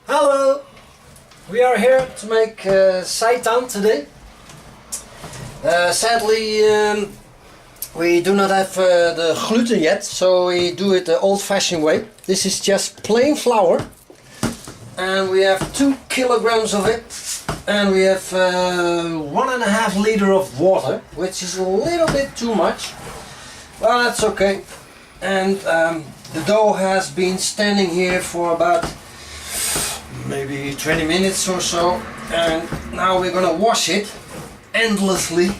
Hello! We are here to make seitan today. Sadly, we do not have the gluten yet, so we do it the old-fashioned way. This is just plain flour, and we have 2 kilograms of it, and we have 1.5 liter of water, which is a little bit too much. Well, that's okay. And the dough has been standing here for about maybe 20 minutes or so, and now we're gonna wash it endlessly,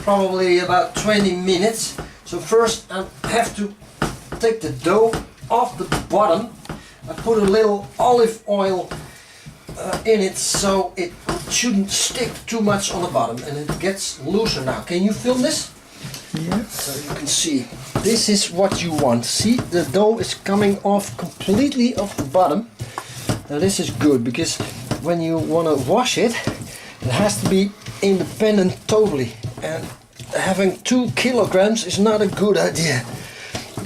probably about 20 minutes. So first I have to take the dough off the bottom. I put a little olive oil in it so it shouldn't stick too much on the bottom, and it gets looser now. Can you film this? Yes. So you can see, this is what you want. See, the dough is coming off completely off the bottom. Now this is good, because when you want to wash it, it has to be independent totally. And having 2 kilograms is not a good idea,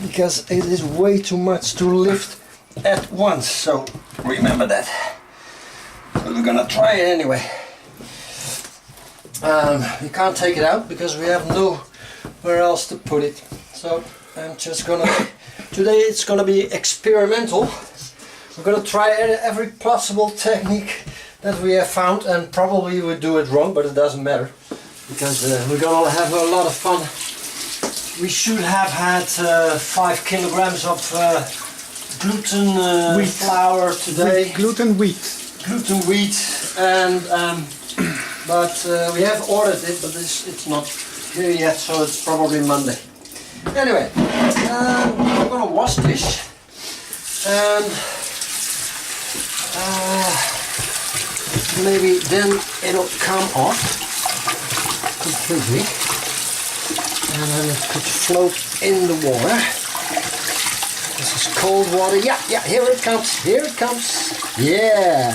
because it is way too much to lift at once. So remember that. We're gonna try it anyway. We can't take it out because we have nowhere else to put it. So I'm just gonna, today it's gonna be experimental. We're gonna try every possible technique that we have found, and probably we do it wrong, but it doesn't matter, because we're gonna have a lot of fun. We should have had 5 kilograms of gluten flour today. Gluten wheat. Gluten wheat, and but we have ordered it, but it's not here yet, so it's probably Monday. Anyway, I'm gonna wash this, and maybe then it'll come off completely, and then it could float in the water. This is cold water. Yeah, here it comes, here it comes. Yeah,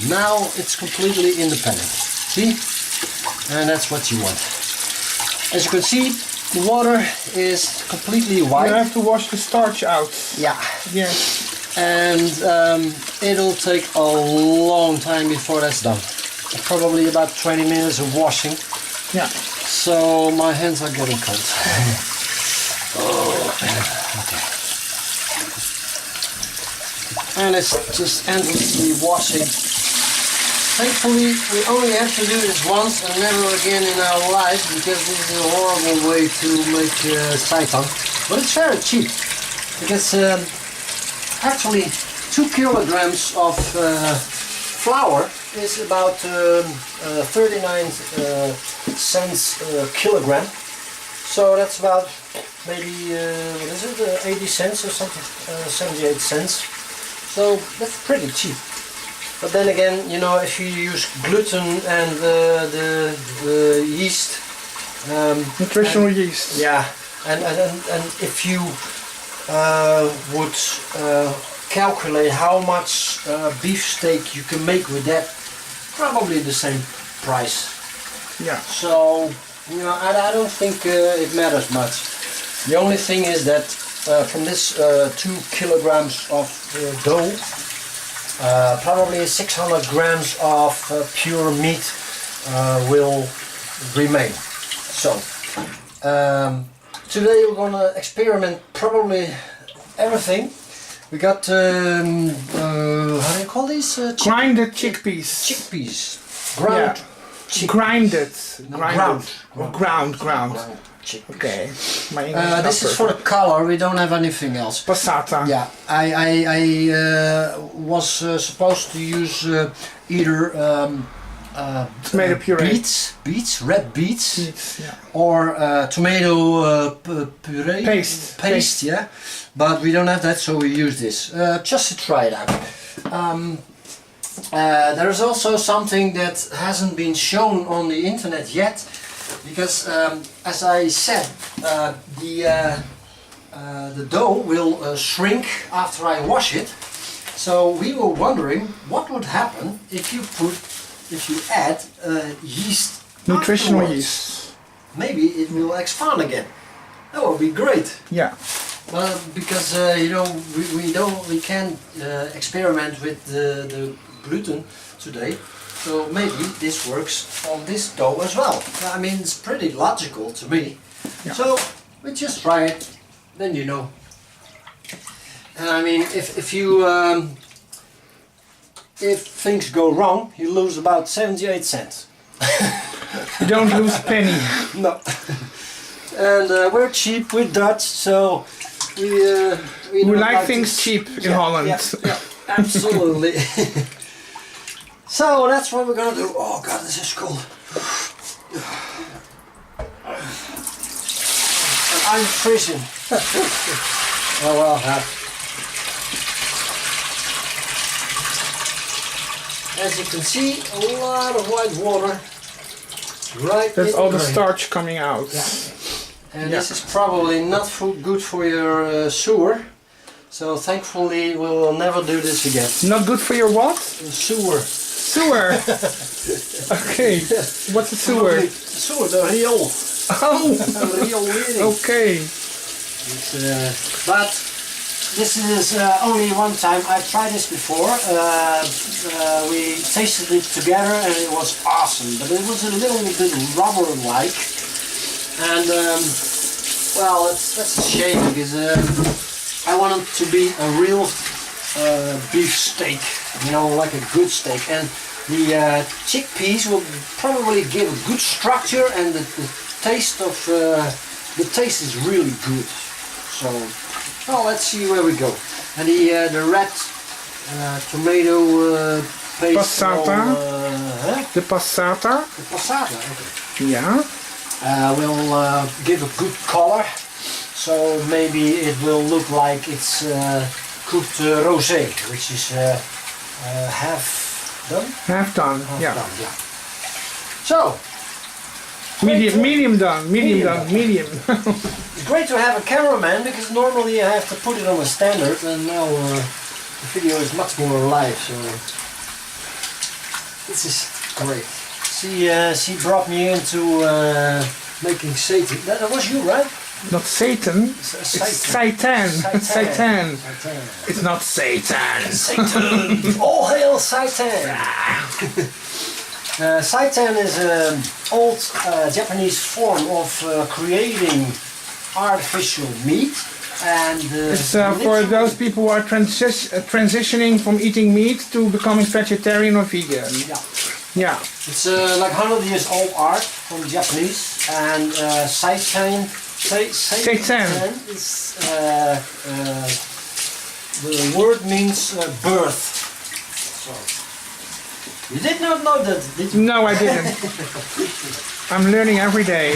now it's completely independent. See? And that's what you want. As you can see, the water is completely white. You have to wash the starch out. Yeah. Yes. And it'll take a long time before that's done. Probably about 20 minutes of washing. Yeah. So my hands are getting cold. Okay. And it's just endlessly washing. Thankfully, we only have to do this once and never again in our lives, because this is a horrible way to make seitan. But it's very cheap, because actually 2 kilograms of flour is about 39 cents a kilogram. So that's about maybe, what is it, 80 cents or something, 78 cents. So that's pretty cheap. But then again, you know, if you use gluten and the yeast, nutritional yeast. Yeah, and if you would calculate how much beef steak you can make with that, probably the same price. Yeah. So, you know, I don't think it matters much. The only thing is that from this 2 kilograms of dough, probably 600 grams of pure meat will remain. So, today we're gonna experiment probably everything. We got, how do you call these? Grinded chickpeas. Chickpeas. Ground. Yeah. Grinded. Ground. Chickpeas. Okay. My English this is for the color. We don't have anything else. Passata. Yeah, I was supposed to use either tomato puree. beets, red beets, Yeah. or tomato puree. Paste. Yeah, but we don't have that, so we use this just to try it out. There is also something that hasn't been shown on the internet yet, because as I said, the dough will shrink after I wash it. So we were wondering what would happen if you add yeast. Nutritional afterwards. yeast. Maybe it will expand again. That would be great. Yeah. Well, because you know we can't experiment with the gluten today, so maybe this works on this dough as well. I mean, it's pretty logical to me. Yeah. So we just try it, then you know. And I mean, if you if things go wrong, you lose about 78 cents. You don't lose a penny. No. And we're cheap, we're Dutch, so we don't like things cheap in Holland. Yeah, absolutely. So that's what we're gonna do. Oh god, this is cold. I'm freezing. Oh well, as you can see, a lot of white water. Right. That's all the grain. starch coming out. Yeah. And this is probably not good for your sewer. So thankfully we will never do this again. Not good for your what? Sewer. Sewer. Okay. What's a sewer? Sewer, the riool. Oh. Riolering. Okay. But this is only one time. I've tried this before. We tasted it together and it was awesome. But it was a little bit rubber-like. And well, that's a shame because I want it to be a real beef steak, you know, like a good steak. And the chickpeas will probably give a good structure, and the taste of the taste is really good. So, well, let's see where we go. And the red tomato paste. Passata. The passata. The passata. Okay. Yeah. Will give a good color, so maybe it will look like it's cooked rosé, which is half done. Half done. Half Yeah. done, yeah. So Medium done. Medium. it's great to have a cameraman, because normally I have to put it on a standard, and now the video is much more live. So this is great. She brought me into making seitan. That was you, right? Not Satan. It's seitan. Seitan. It's not Satan. Seitan. All hail Seitan. Seitan is an old Japanese form of creating artificial meat, and it's for those people who are transitioning from eating meat to becoming vegetarian or vegan. Yeah. Yeah. It's like 100 years old art from the Japanese, and seitan is the word means birth. So you did not know that, did you? No, I didn't. I'm learning every day.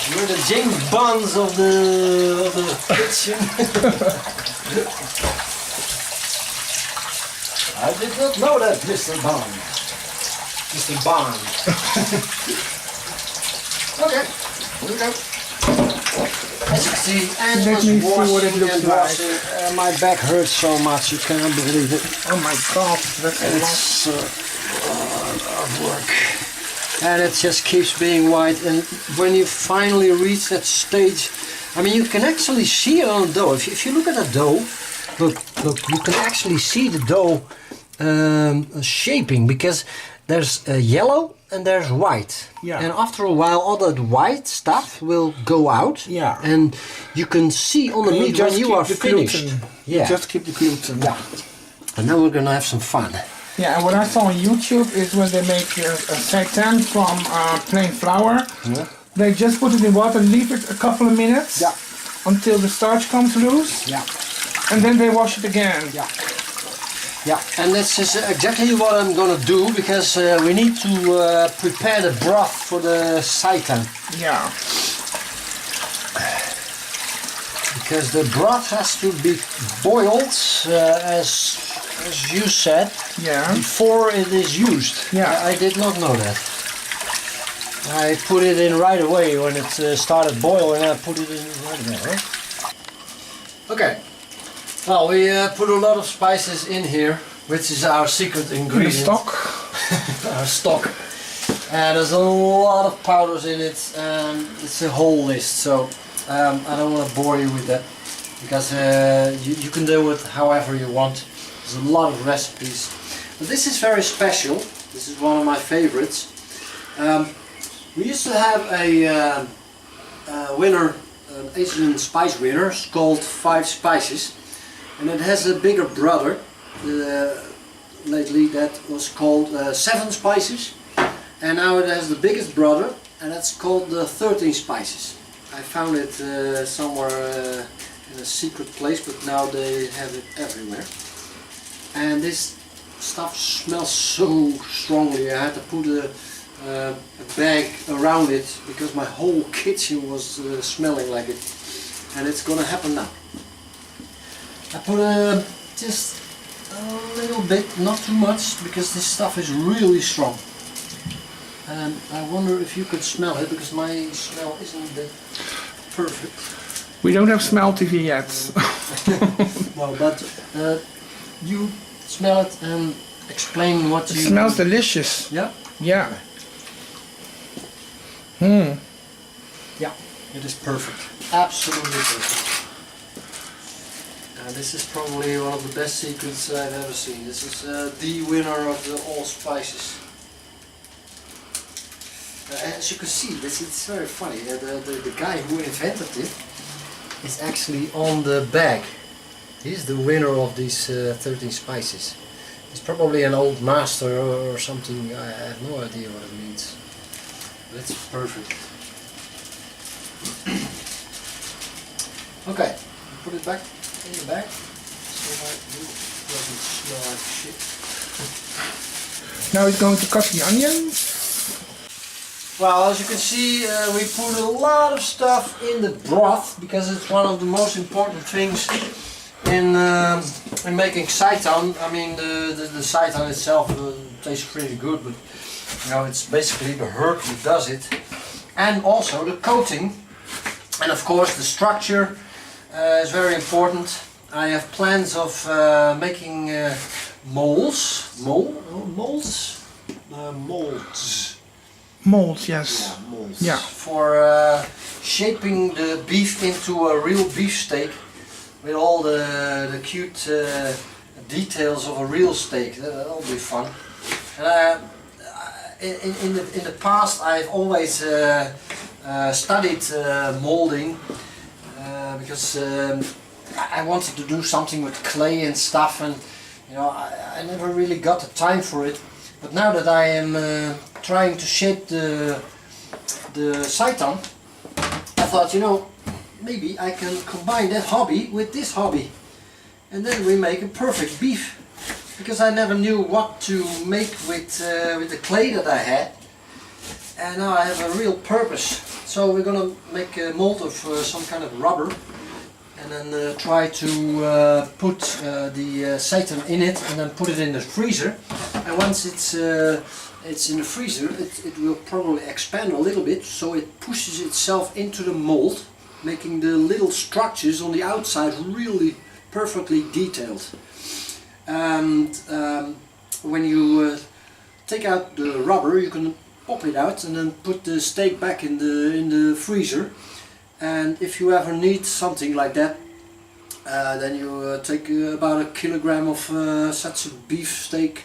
You're the James Bonds of the kitchen. I did not know that, Mr. Bond. Mr. Bond. Okay, here we go. As you can see, and Let was me see washing what it looks and like. washing. My back hurts so much, you cannot believe it. Oh my god, that's a lot. It's a lot of work. And it just keeps being white, and when you finally reach that stage, I mean, you can actually see it on the dough. If you look at the dough, look, you can actually see the dough shaping, because there's yellow and there's white. Yeah. And after a while, all that white stuff will go out. Yeah. And you can see on the And you meat just when you keep are the finished. gluten. Yeah. Just keep the gluten. Yeah. And now we're gonna have some fun. Yeah, and what I saw on YouTube is when they make a seitan from plain flour, Yeah. they just put it in water, leave it a couple of minutes Yeah. until the starch comes loose, Yeah. and then they wash it again. Yeah. Yeah, and this is exactly what I'm gonna do, because we need to prepare the broth for the seitan. Yeah. Because the broth has to be boiled, as you said, Yeah. before it is used. Yeah. I did not know that. I put it in right away when it started boiling. I put it in right away. Right? Okay. Well, we put a lot of spices in here, which is our secret In the ingredient. stock. Our stock. And there's a lot of powders in it, and it's a whole list. So I don't want to bore you with that because you can do it however you want. There's a lot of recipes. But this is very special. This is one of my favorites. We used to have a winner, an Asian spice winner called 5 Spices, and it has a bigger brother lately that was called 7 Spices, and now it has the biggest brother, and that's called the 13 Spices. I found it somewhere in a secret place, but now they have it everywhere. And this stuff smells so strongly. I had to put a bag around it because my whole kitchen was smelling like it, and it's gonna happen now. I put just a little bit, not too much, because this stuff is really strong. And I wonder if you could smell it, because my smell isn't that perfect. We don't have smell TV yet. No, but you smell it and explain what It you... smells delicious. Yeah? Yeah. Yeah, it is perfect. Absolutely perfect. This is probably one of the best secrets I've ever seen. This is the winner of the all spices. As you can see, it's very funny. The guy who invented it is actually on the bag. He's the winner of these 13 spices. He's probably an old master or something. I have no idea what it means. But it's perfect. Okay, put it back in the bag so that it doesn't smell like shit. Now it's going to cut the onions. Well, as you can see, we put a lot of stuff in the broth because it's one of the most important things in making seitan. I mean, the seitan itself tastes pretty good, but you know, it's basically the herb that does it, and also the coating, and of course the structure is very important. I have plans of making molds. Molds, yes. Yeah, molds. Yeah. For shaping the beef into a real beef steak with all the cute details of a real steak. That'll be fun. And in the past, I've always studied molding because I wanted to do something with clay and stuff, and you know, I never really got the time for it. But now that I am trying to shape the seitan, I thought, you know, maybe I can combine that hobby with this hobby, and then we make a perfect beef. Because I never knew what to make with the clay that I had, and now I have a real purpose. So we're gonna make a mold of some kind of rubber, and then try to put the seitan in it, and then put it in the freezer. And once it's in the freezer, it will probably expand a little bit, so it pushes itself into the mold, making the little structures on the outside really perfectly detailed. And when you take out the rubber, you can pop it out and then put the steak back in the freezer. And if you ever need something like that, then you take about a kilogram of such a beef steak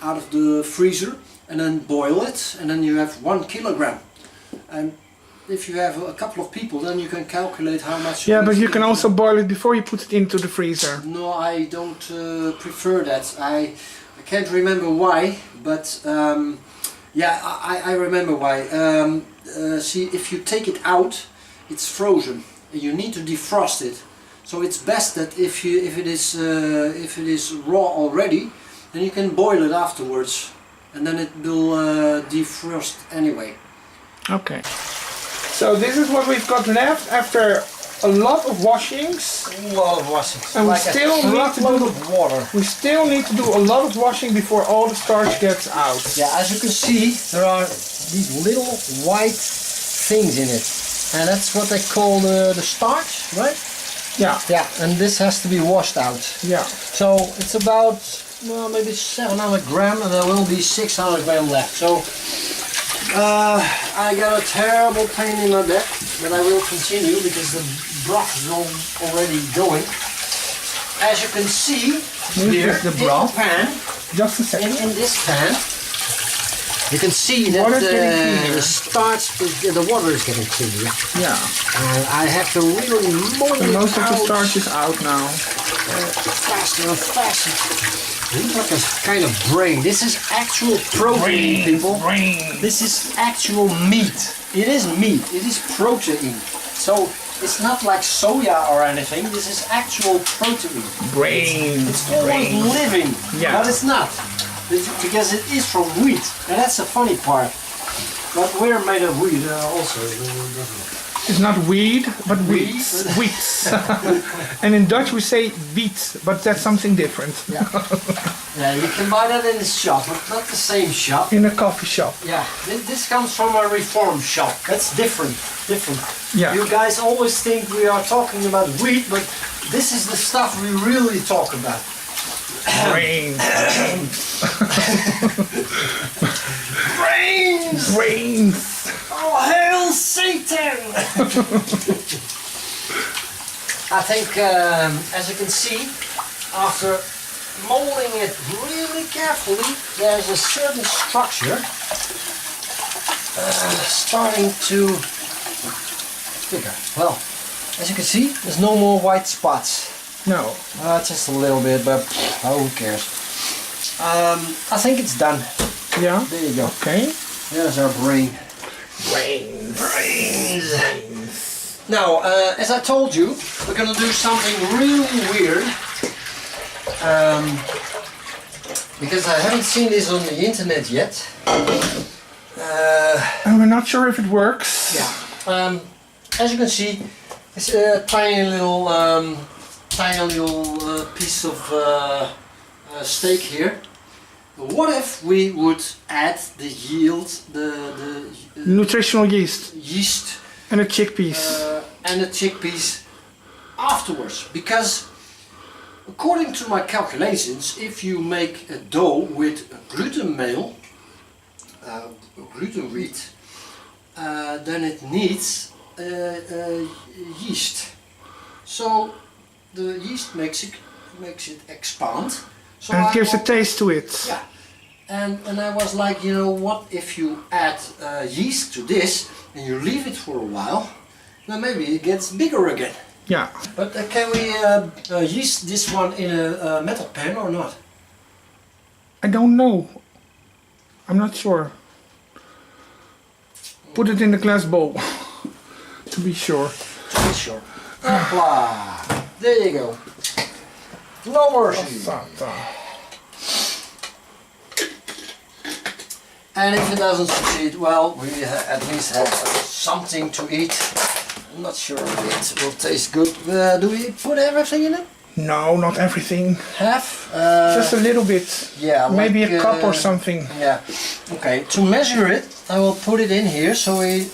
out of the freezer and then boil it, and then you have 1 kilogram. And if you have a couple of people, then you can calculate how much. Yeah, but you can also boil it before you put it into the freezer. No, I don't prefer that. I can't remember why, but yeah, I remember why. See, if you take it out, it's frozen, and you need to defrost it. So it's best that if it is raw already, then you can boil it afterwards, and then it will defrost anyway. Okay. So this is what we've got left after a lot of washings. A lot of washings. And like we still need to do of water. We still need to do a lot of washing before all the starch gets out. Yeah, as you can see, there are these little white things in it, and that's what they call the starch, right? Yeah. Yeah, and this has to be washed out. Yeah. So it's about, well, maybe 700 gram, and there will be 600 gram left. So I got a terrible pain in my back, but I will continue because the broth is already going. As you can see, here the in broth. the pan, Just a second. in this pan, you can see that Water's getting cleaner. the starch, the water is getting cleaner. Yeah. I have to really mold it Most of the out starch is out now. faster and faster. It looks like a kind of brain. This is actual protein, people. Brain. This is actual meat. It is meat. It is protein. So it's not like soya or anything. This is actual protein. Brain. It's almost Brain. living, Yeah. but it's not. Because it is from wheat. And that's the funny part. But we're made of wheat also. It's not weed, but wheats. Wheats. And in Dutch we say wheat, but that's something different. Yeah. Yeah, you can buy that in the shop, but not the same shop. In a coffee shop. Yeah, this comes from a reform shop. That's different. Different. Yeah. You guys always think we are talking about wheat, but this is the stuff we really talk about. Brain. Brains! Brains. Oh, hail Satan! I think, as you can see, after molding it really carefully, there's a certain structure starting to figure. Well, as you can see, there's no more white spots. No. Just a little bit, but who cares? I think it's done. Yeah. There you go. Okay. There's our brain. Brains. Brains. Now, as I told you, we're gonna do something really weird. Because I haven't seen this on the internet yet. And we're not sure if it works. Yeah. As you can see, it's a tiny little piece of steak here. What if we would add the yield, the Nutritional yeast. yeast And the chickpeas. and the chickpeas afterwards? Because according to my calculations, if you make a dough with gluten meal, gluten wheat, then it needs yeast. So the yeast makes it expand. So And it I gives a want- taste to it. Yeah. And I was like, you know, what if you add yeast to this and you leave it for a while, then maybe it gets bigger again. Yeah. But can we yeast this one in a metal pan or not? I don't know. I'm not sure. Put it in the glass bowl. To be sure. To be sure. Hopla! There you go. No mercy. And if it doesn't succeed, well, we at least have something to eat. I'm not sure if it will taste good. Do we put everything in it? No, not everything. Half? Just a little bit. Yeah, Maybe like, a cup or something. Yeah. Okay, to measure it, I will put it in here so we...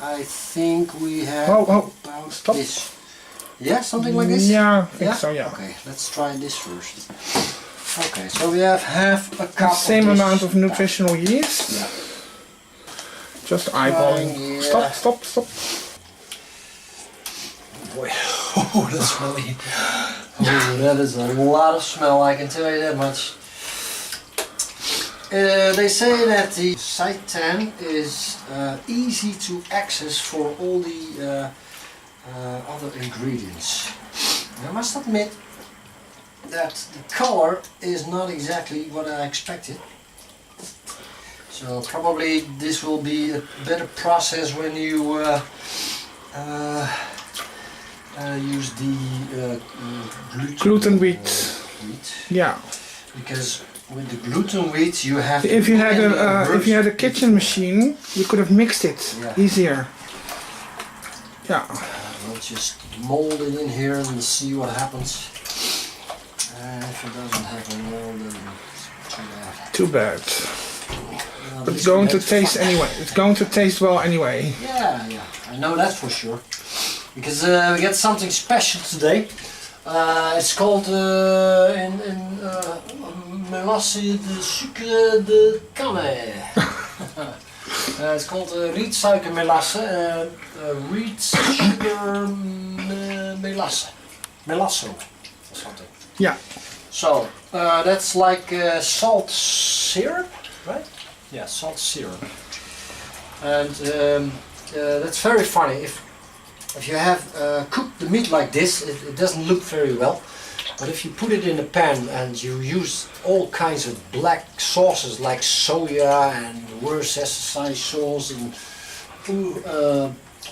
I think we have Oh, about stop. this. Yeah, something like this? Yeah, I think so, yeah. Okay, let's try this first. Okay, so we have half a cup Same of this. amount of nutritional yeast. Yeah. Just eyeballing. Yeah. Stop. Boy, oh, that's really... Oh, that is a lot of smell, I can tell you that much. They say that the seitan is easy to access for all the other ingredients. I must admit that the color is not exactly what I expected. So probably this will be a better process when you use the Gluten wheat. Yeah. Because with the gluten wheat you have If you had a kitchen machine, you could have mixed it easier. Yeah. We'll just mold it in here and see what happens. If it doesn't happen, well, then too bad. Too bad. But it's going to taste anyway. It's going to taste well anyway. Yeah, I know that for sure. Because we get something special today. It's called in melasse de sucre de canne. It's called rietsuikermelasse, reed sugar melasse. Melasso or something. Yeah. So, that's like salt syrup, right? Yeah, salt syrup. And that's very funny. If you have cooked the meat like this, it doesn't look very well. But if you put it in a pan and you use all kinds of black sauces like soya and Worcestershire sauce and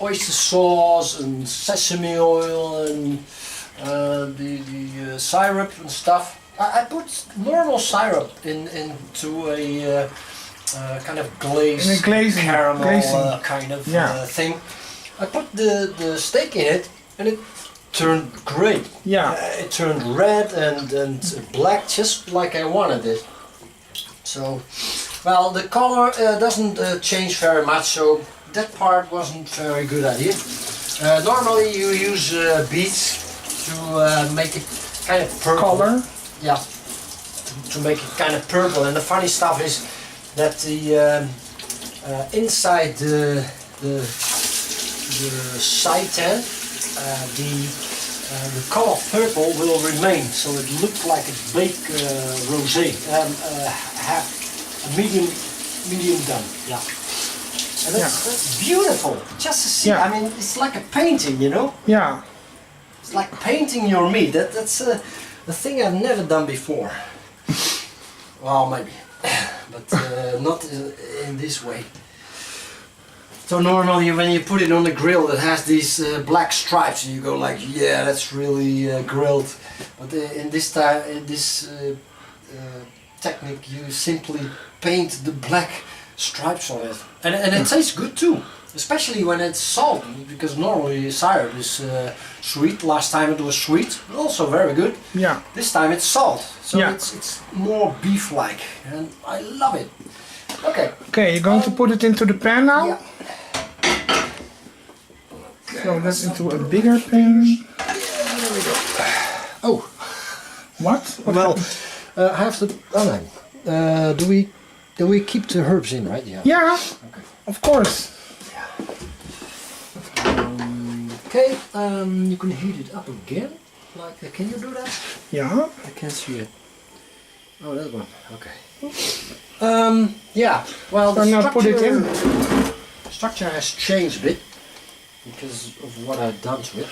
oyster sauce and sesame oil and the syrup and stuff. I put normal syrup into a kind of glazed caramel kind of thing. I put the steak in it and it turned great. Yeah. It turned red and black just like I wanted it. So, well, the color doesn't change very much, so that part wasn't very good idea. Normally you use beets to make it kind of purple. Color? Yeah, to make it kind of purple. And the funny stuff is that the inside the seitan, the color purple will remain, so it looks like it's baked rosé, half medium done. Yeah, and that's beautiful. Just to see. I mean, it's like a painting, you know. Yeah. It's like painting your meat. That's a thing I've never done before. Well, maybe, but not in this way. So normally when you put it on the grill, it has these black stripes, and you go like, yeah, that's really grilled. But in this technique, you simply paint the black stripes on it, and it tastes good too. Especially when it's salt, because normally syrup is sweet. Last time it was sweet, but also very good. Yeah. This time it's salt, so it's more beef-like, and I love it. Okay. Okay, you're going to put it into the pan now? Yeah. So that's into a bigger pan. There we go. Oh. What? Well, I have to. Oh no. Do we keep the herbs in, right? Yeah. Yeah. Okay. Of course. Okay. You can heat it up again. Like, can you do that? Yeah. I can't see it. Oh, that one. Okay. Yeah. Well, So now put it in. Structure has changed a bit because of what I've done to it.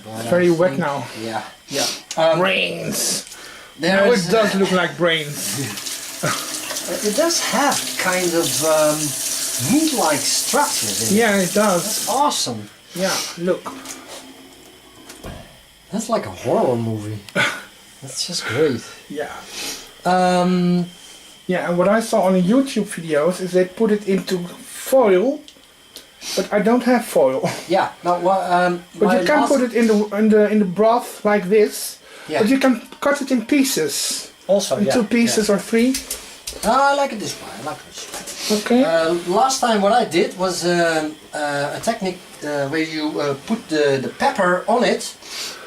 But It's very wet now. Yeah. Yeah. Brains. There It does look like brains. It does have kind of meat-like structures in it. Yeah, it does. That's awesome. Yeah, look. That's like a horror movie. That's just great. Yeah. Yeah, and what I saw on the YouTube videos is they put it into foil, but I don't have foil. Yeah. No. But you can put it in the broth like this. Yeah. But you can cut it in pieces. Also, in 2 pieces or 3. I like it this way. I like this way. Okay. Last time what I did was a technique where you put the pepper on it,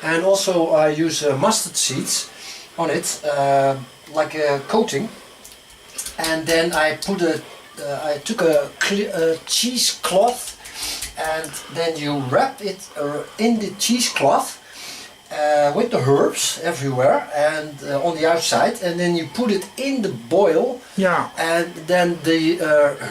and also I use mustard seeds on it, like a coating. And then I put I took a cheesecloth, and then you wrap it in the cheesecloth with the herbs everywhere and on the outside, and then you put it in the boil. Yeah. And then the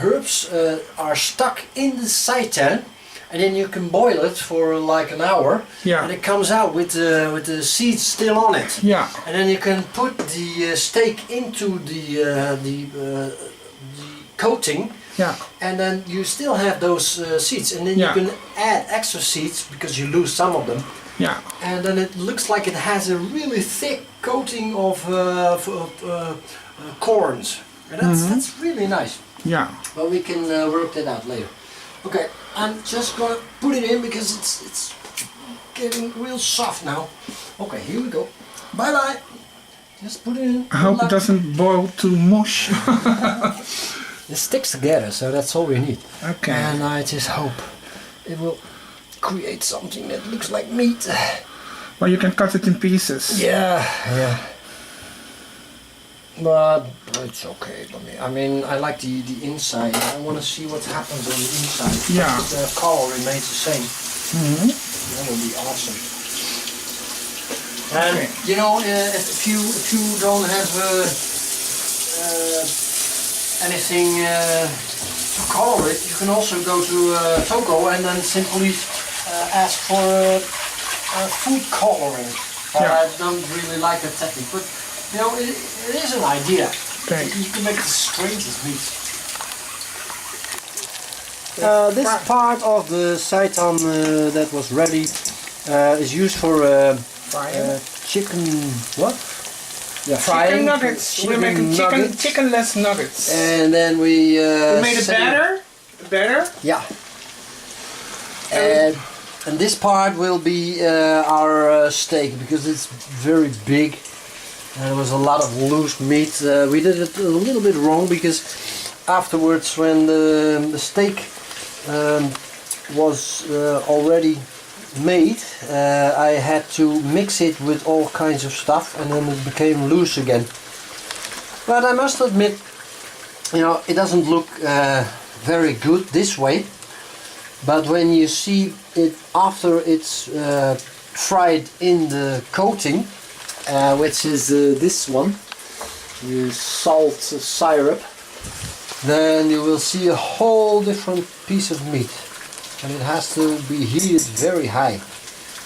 herbs are stuck in the seitan, and then you can boil it for like an hour. Yeah. And it comes out with the seeds still on it. Yeah. And then you can put the steak into the coating. Yeah. And then you still have those seeds, and then you can add extra seeds because you lose some of them. Yeah. And then it looks like it has a really thick coating of corns, and that's really nice. Yeah. But we can work that out later. Okay, I'm just gonna put it in because it's getting real soft now. Okay, here we go. Bye bye. Just put it in. I hope it doesn't boil too much. It sticks together, so that's all we need. Okay. And I just hope it will create something that looks like meat. Well, you can cut it in pieces. Yeah, yeah. But it's okay for me. I mean, I like the inside. I want to see what happens on the inside. Yeah. If the color remains the same. Mm-hmm. That would be awesome. And Okay. you know, if you don't have anything to color it, you can also go to Togo and then simply ask for food coloring. Yeah. I don't really like that technique, but you know, it is an idea. Okay. You can make the strangest meat. This Right. part of the seitan that was ready is used for chicken. What? Yeah, frying. Chicken nuggets. We're making chickenless nuggets. And then we We made it better. Yeah. And this part will be our steak because it's very big. And there was a lot of loose meat. We did it a little bit wrong because afterwards, when the steak was already made, I had to mix it with all kinds of stuff, and then it became loose again. But I must admit, you know, it doesn't look very good this way. But when you see it after it's fried in the coating, which is this one, the salt syrup, then you will see a whole different piece of meat. And it has to be heated very high.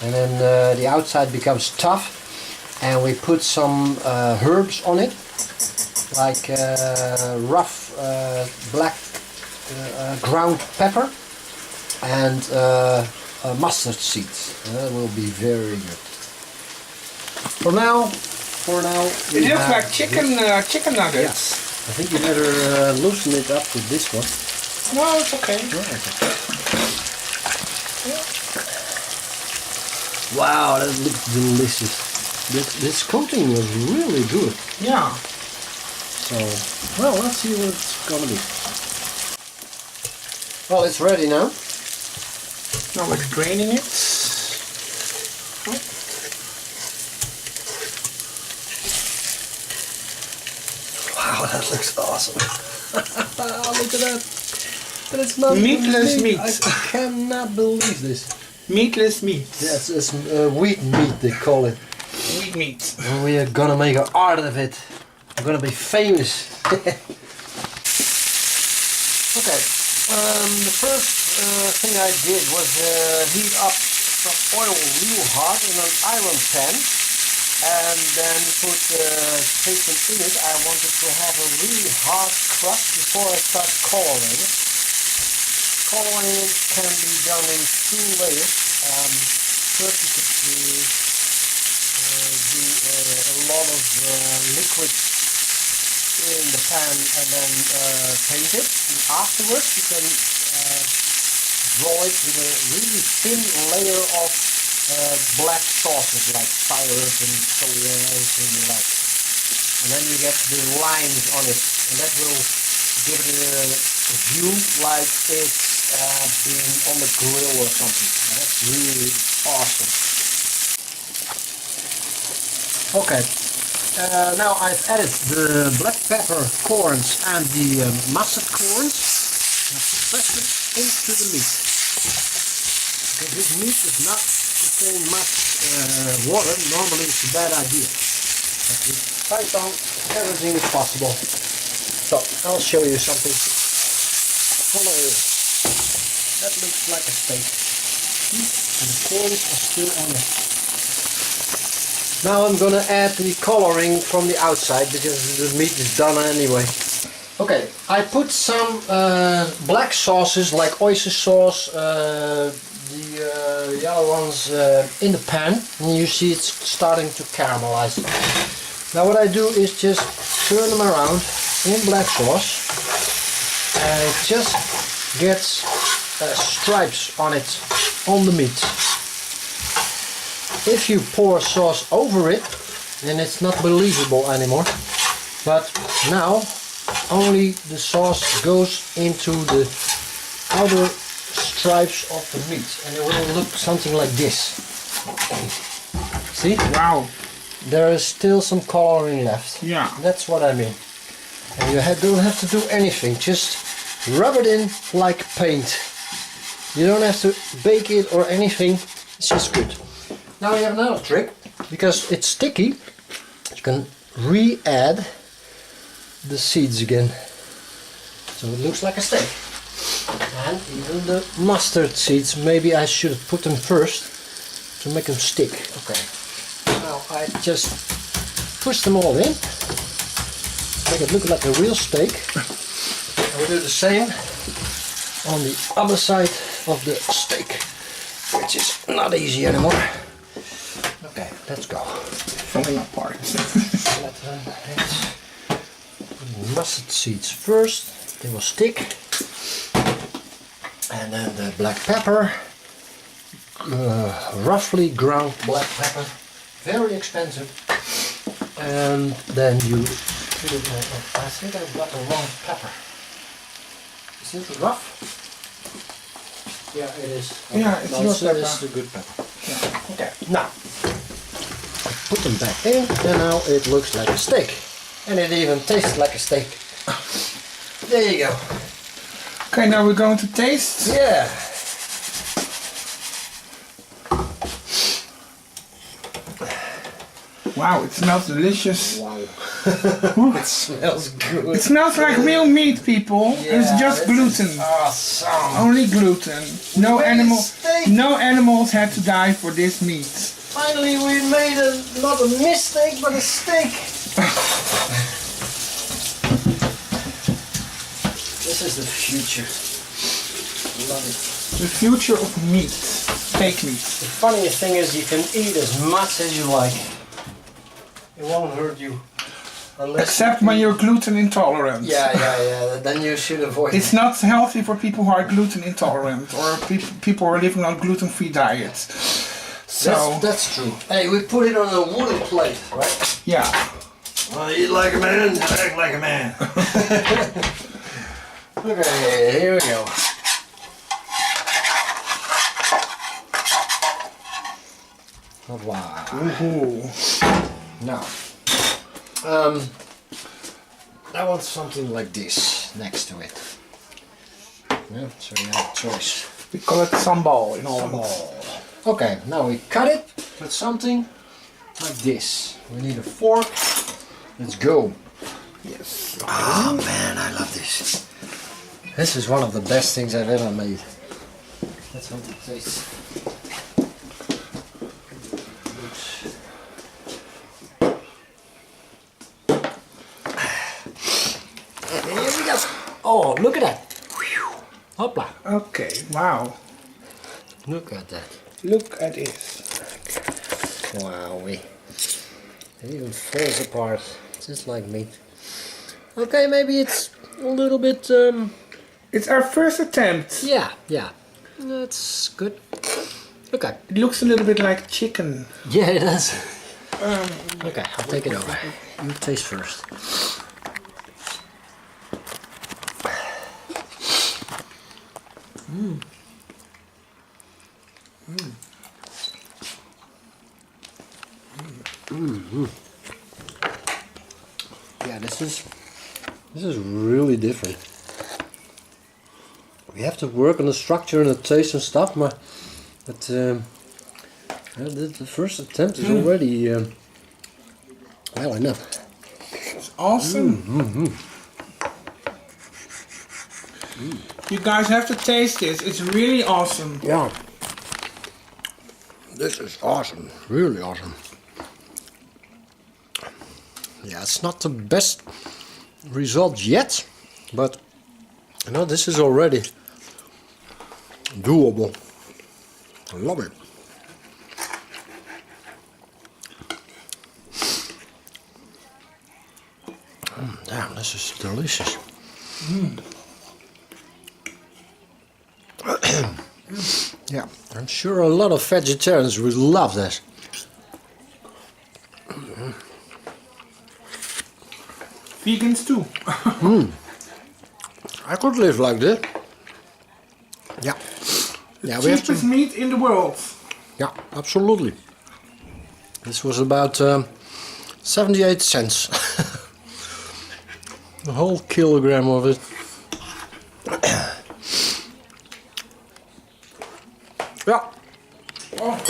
And then the outside becomes tough, and we put some herbs on it, like rough black ground pepper and mustard seeds. That will be very good. For now, It looks like chicken nuggets. I think you better loosen it up with this one. No, it's okay. Wow, that looks delicious. This coating was really good. Yeah. So, well, let's see what it's gonna be. Well, it's ready now. Now we're draining it. Wow, that looks awesome. Look at that. But it's not Meatless meat. I cannot believe this. Meatless meat. Yes, it's wheat meat they call it. Wheat meat. And we are gonna make an art of it. We're gonna be famous. Okay. The first thing I did was heat up some oil real hot in an iron pan, and then put seitan in it. I wanted to have a really hard crust before I start coloring it. Coloring it can be done in 2 layers. First you could do a lot of liquid in the pan and then paint it. And afterwards you can draw it with a really thin layer of black sauces like syrup and soya and everything you like. And then you get the lines on it, and that will give it a view like it's being on the grill or something. And that's really awesome. Okay. Now I've added the black pepper corns and the mustard corns. And press them into the meat. Because this meat does not contain much water. Normally it's a bad idea. But with seitan, everything is possible. So I'll show you something. Hello. That looks like a steak. And the corns are still on it. Now I'm gonna add the coloring from the outside because the meat is done anyway. Okay, I put some black sauces like oyster sauce, the yellow ones in the pan, and you see it's starting to caramelize. Now what I do is just turn them around in black sauce, and it just gets stripes on it, on the meat. If you pour sauce over it, then it's not believable anymore. But now only the sauce goes into the outer stripes of the meat, and it will look something like this. See? Wow. there is still some coloring left. Yeah. That's what I mean. And you don't have to do anything, just rub it in like paint. You don't have to bake it or anything, it's just good. Now you have another trick, because it's sticky, you can re-add the seeds again. So it looks like a steak. And even the mustard seeds, maybe I should have put them first to make them stick. Okay. Now I just push them all in, make it look like a real steak. And we do the same on the other side of the steak, which is not easy anymore. Okay, let's go. Falling apart. Mustard seeds first, they will stick. And then the black pepper, roughly ground black pepper, very expensive. And then you put it in, I think I've got the wrong pepper. Is it rough? Yeah, it is. Okay. Yeah, it's your pepper. It's the good pepper. Yeah. Okay, now put them back in, and now it looks like a steak. And it even tastes like a steak. There you go. Okay, now we're going to taste. Yeah. Wow, it smells delicious. Wow. It smells good. It smells like real meat, people. Yeah, It's just gluten. Awesome. Only gluten. No made a animal. steak. No animals had to die for this meat. Finally we made not a mistake, but a steak. This is the future. Love it. The future of meat. Steak meat. The funniest thing is you can eat as much as you like. It won't hurt you. Unless Except when you're gluten intolerant. Yeah. Then you should avoid It's it. not healthy for people who are gluten intolerant or people who are living on gluten-free diets. So That's true. Hey, we put it on a wooden plate, right? yeah. Well, eat like a man, act like a man. Okay, here we go. Wow. Ooh. Now, I want something like this next to it. Yeah, so you have a choice. We call it sambal in Holland. Okay, now we cut it with something like this. We need a fork. Let's go. Yes. Oh man, I love this. This is one of the best things I've ever made. Let's hope it tastes. Here we go. Oh, look at that. Hopla. Okay. Wow. Look at that. Look at this. Wowie. It even falls apart, just like meat. Okay, maybe it's a little bit, It's our first attempt. yeah. That's good. Okay. It looks a little bit like chicken. Yeah, it does. Okay, I'll take it over. You taste first. Yeah, this is really different. We have to work on the structure and the taste and stuff, but the first attempt is already well enough. It's awesome. You guys have to taste this. It's really awesome. Yeah. This is awesome. Really awesome. Yeah, it's not the best result yet, but you know, this is already doable. I love it. Damn, this is delicious. Yeah, I'm sure a lot of vegetarians would love this. Vegans too. I could live like this. Yeah. Yeah, we have to. Cheapest meat in the world. Yeah, absolutely. This was about 78 cents. A whole kilogram of it. Yeah. Oh,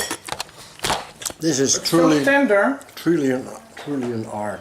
This is it's so tender. truly an art.